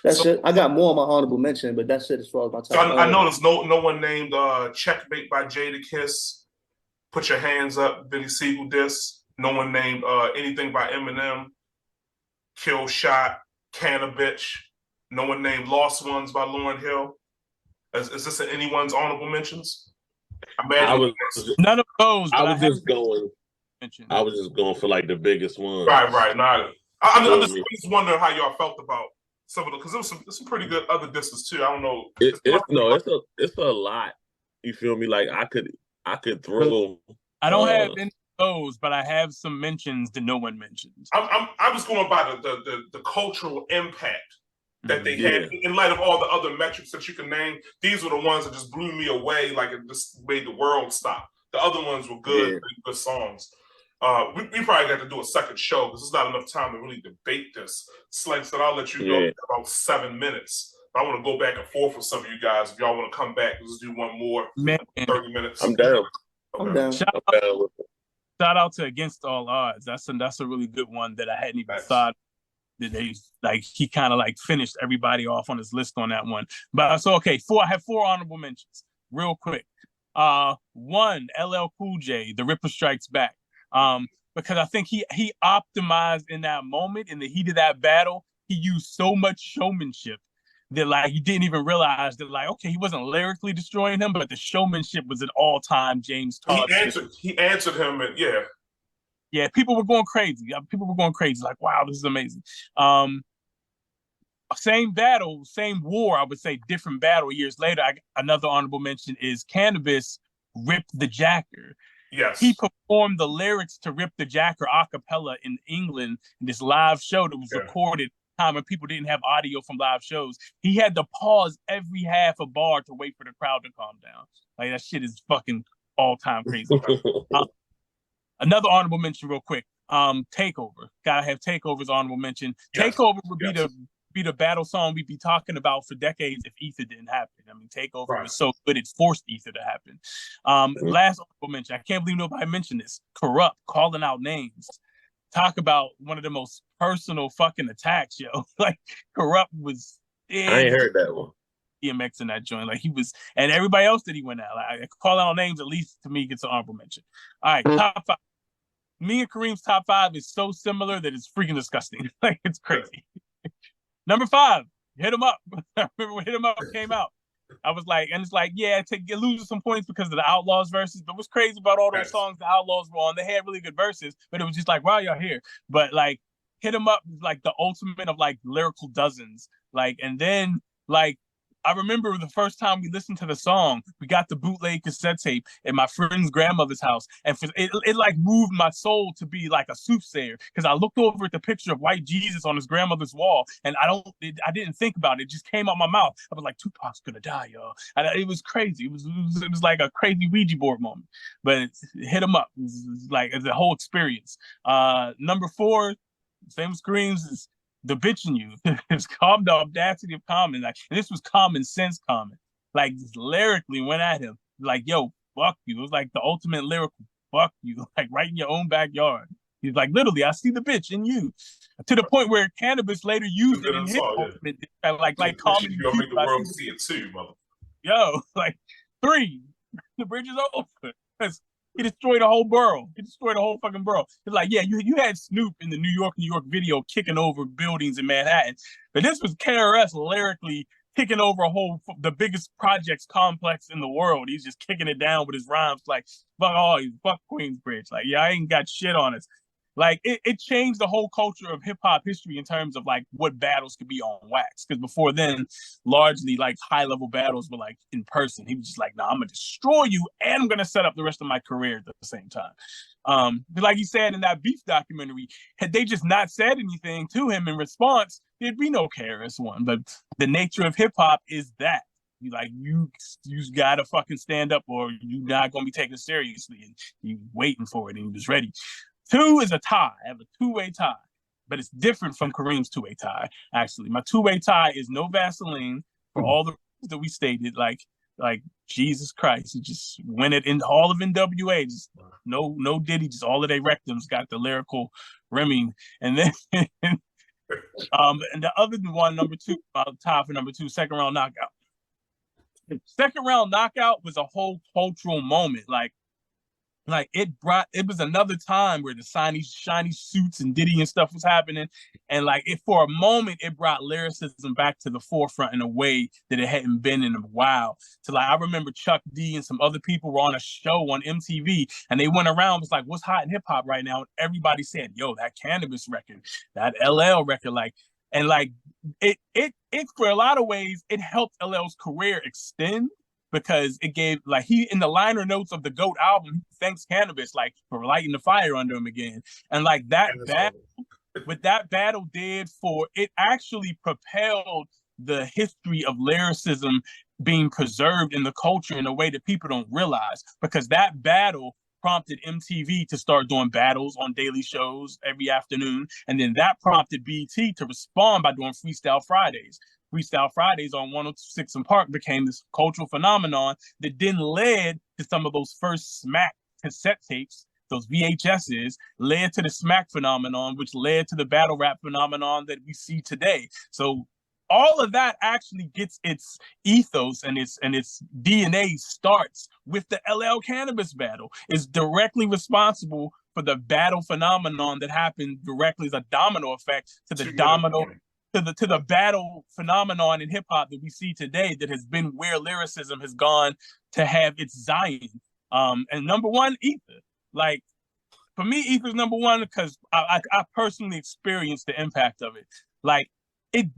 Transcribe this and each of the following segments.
That's So, it. I got more on my honorable mention, but that's it as far as my so top I five. noticed no one named Checkmate by Jada Kiss. Put Your Hands Up, Billy Siegel diss. No one named anything by Eminem. Kill Shot, Can a Bitch. No one named Lost Ones by Lauryn Hill. Is this in anyone's honorable mentions? I I imagine. was None of those, I but I was have just going. mentioned. I was just going for like the biggest ones. Right. Not. Feel I'm me? just wondering how y'all felt about some of the because there was some pretty good other disses too. I don't know. It's no, it's a lot. You feel me? Like I could throw. I don't have Uh, any of those, but I have some mentions that no one mentions. I'm just going by the cultural impact that they had yeah, in light of all the other metrics that you can name. These were the ones that just blew me away. Like it just made the world stop. The other ones were good, yeah. good songs. We probably got to do a second show because there's not enough time to really debate this. Slangston, I'll let you go Yeah. in about 7 minutes. I want to go back and forth with some of you guys. If y'all want to come back, let's do one more, Man, 30 minutes. I'm down. I'm Okay. down. shout, I'm down with it. shout out to Against All Odds. That's a really good one that I hadn't even Thanks. thought that they like. He kind of like finished everybody off on his list on that one. But so okay, I have four honorable mentions, real quick. One, LL Cool J, The Ripper Strikes Back. Because I think he optimized in that moment, in the heat of that battle. He used so much showmanship that like you didn't even realize that like okay, he wasn't lyrically destroying him, but the showmanship was an all-time James Todd Smith. He answered him, and yeah. Yeah, people were going crazy. People were going crazy. Like, wow, this is amazing. Same battle, same war. I would say different battle. Years later, another honorable mention is Cannabis Rip the Jacker. Yes. He performed the lyrics to Rip the Jacker a cappella in England in this live show that was recorded time when people didn't have audio from live shows. He had to pause every half a bar to wait for the crowd to calm down. Like that shit is fucking all time crazy. Another honorable mention, real quick. Takeover. Gotta have Takeover's honorable mention. Yes. Takeover would be the battle song we'd be talking about for decades if Ether didn't happen. I mean, Takeover was so good it forced Ether to happen. Last honorable mention. I can't believe nobody mentioned this. Corrupt, calling out names. Talk about one of the most personal fucking attacks, yo. Like Corrupt was. I ain't heard that one. DMX in that joint, like he was, and everybody else that he went out. Like call out names, at least to me gets an honorable mention. All right, top five. Me and Kareem's top five is so similar that it's freaking disgusting. Like it's crazy. Number 5, Hit 'Em Up. I remember when Hit 'Em Up came out. I was like, and it's like, yeah, it loses some points because of the Outlaws verses. But what's crazy about all those songs the Outlaws were on, they had really good verses, but it was just like, wow, y'all here. But like, Hit 'Em Up is like the ultimate of like lyrical dozens. Like, and then like, I remember the first time we listened to the song, we got the bootleg cassette tape at my friend's grandmother's house. And it like moved my soul to be like a soothsayer. Because I looked over at the picture of white Jesus on his grandmother's wall, and I didn't think about it. It just came out my mouth. I was like, Tupac's gonna die, y'all. And it was crazy. It was like a crazy Ouija board moment. But it Hit 'Em Up. It was like it's a whole experience. Number 4, same screams is the bitch in you. It's calm, the audacity of Common. Like this was common sense Common. Like lyrically went at him. Like, yo, fuck you. It was like the ultimate lyrical fuck you. Like right in your own backyard. He's like, literally, I see the bitch in you. To the point where Cannabis later used it in his ultimate, like Common. You're gonna make the world see it too, mother. Yo, like 3, the bridge is open. He destroyed the whole borough. He destroyed the whole fucking borough. It's like, yeah, you had Snoop in the New York video kicking over buildings in Manhattan. But this was KRS lyrically kicking over the biggest projects complex in the world. He's just kicking it down with his rhymes like, fuck Queensbridge. Like, yeah, I ain't got shit on us. Like it changed the whole culture of hip hop history in terms of like what battles could be on wax. Because before then, largely like high level battles were like in person. He was just like, nah, I'm gonna destroy you and I'm gonna set up the rest of my career at the same time. But like he said in that Beef documentary, had they just not said anything to him in response, there'd be no KRS-One. But the nature of hip hop is that. Like you gotta fucking stand up or you're not gonna be taken seriously, and you waiting for it and you was ready. 2 is a tie. I have a 2-way tie, but it's different from Kareem's 2-way tie. Actually, my 2-way tie is no Vaseline for all the reasons that we stated. Like Jesus Christ, he just went it in all of NWA. Just no Diddy, just all of their rectums got the lyrical rimming, and then And the other one, number two, tied for number two, second round knockout. Second round knockout was a whole cultural moment. Like it was another time where the shiny suits and Diddy and stuff was happening. And like for a moment, it brought lyricism back to the forefront in a way that it hadn't been in a while. So like, I remember Chuck D and some other people were on a show on MTV and they went around, was like, what's hot in hip hop right now? And everybody said, yo, that Cannabis record, that LL record, and it for a lot of ways, it helped LL's career extend. Because it gave, like, he in the liner notes of the GOAT album, he thanks Cannabis for lighting the fire under him again. And like that battle, what that battle did for it actually propelled the history of lyricism being preserved in the culture in a way that people don't realize. Because that battle prompted MTV to start doing battles on daily shows every afternoon. And then that prompted BET to respond by doing Freestyle Fridays. Freestyle Fridays on 106 and Park became this cultural phenomenon that then led to some of those first Smack cassette tapes, those VHSs, led to the Smack phenomenon, which led to the battle rap phenomenon that we see today. So all of that actually gets its ethos and its DNA starts with the LL Cannabis battle. It's directly responsible for the battle phenomenon that happened directly as a domino effect to the to the battle phenomenon in hip hop that we see today, that has been where lyricism has gone to have its Zion. And number one, Ether. Like, for me, Ether's number one because I personally experienced the impact of it. Like,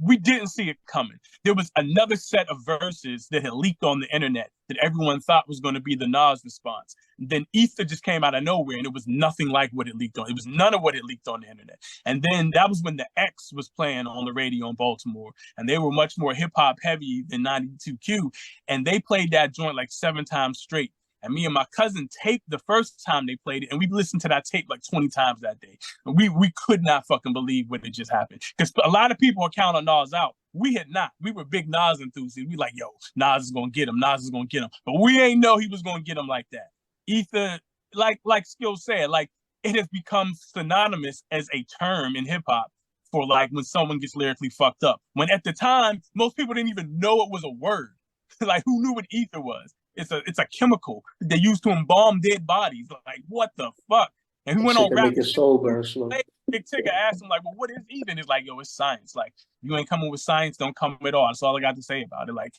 we didn't see it coming. There was another set of verses that had leaked on the internet that everyone thought was going to be the Nas response. And then Ether just came out of nowhere, and it was nothing like what it leaked on. It was none of what it leaked on the internet. And then that was when the X was playing on the radio in Baltimore, and they were much more hip hop heavy than 92Q, and they played that joint like 7 times straight. And me and my cousin taped the first time they played it, and we listened to that tape like 20 times that day. And we could not fucking believe what had just happened. Because a lot of people are counting Nas out. We had not. We were big Nas enthusiasts. We like, yo, Nas is going to get him. Nas is going to get him. But we ain't know he was going to get him like that. Ether, like Skill said, like, it has become synonymous as a term in hip hop for like when someone gets lyrically fucked up. When at the time, most people didn't even know it was a word. Like, who knew what ether was? It's a chemical they use to embalm dead bodies. Like, what the fuck? And he went on rap. Make his soul burn slow. Big Tigger asked him, like, well, what is ether? And it's like, yo, it's science. Like, you ain't coming with science, don't come at all. That's all I got to say about it. Like,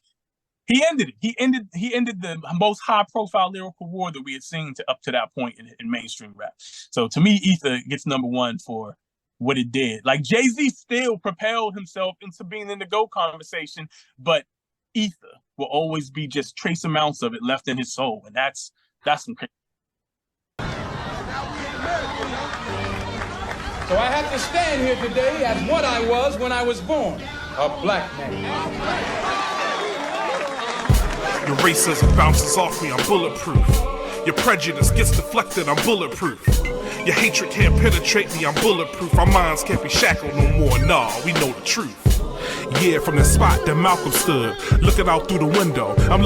he ended it. He ended the most high profile lyrical war that we had seen up to that point in mainstream rap. So to me, Ether gets number one for what it did. Like, Jay-Z still propelled himself into being in the GOAT conversation, but Ether will always be just trace amounts of it left in his soul. And that's some crazy. So I have to stand here today as what I was when I was born, a black man. Your racism bounces off me, I'm bulletproof. Your prejudice gets deflected, I'm bulletproof. Your hatred can't penetrate me, I'm bulletproof. Our minds can't be shackled no more, nah, we know the truth. Yeah, from the spot that Malcolm stood, looking out through the window, I'm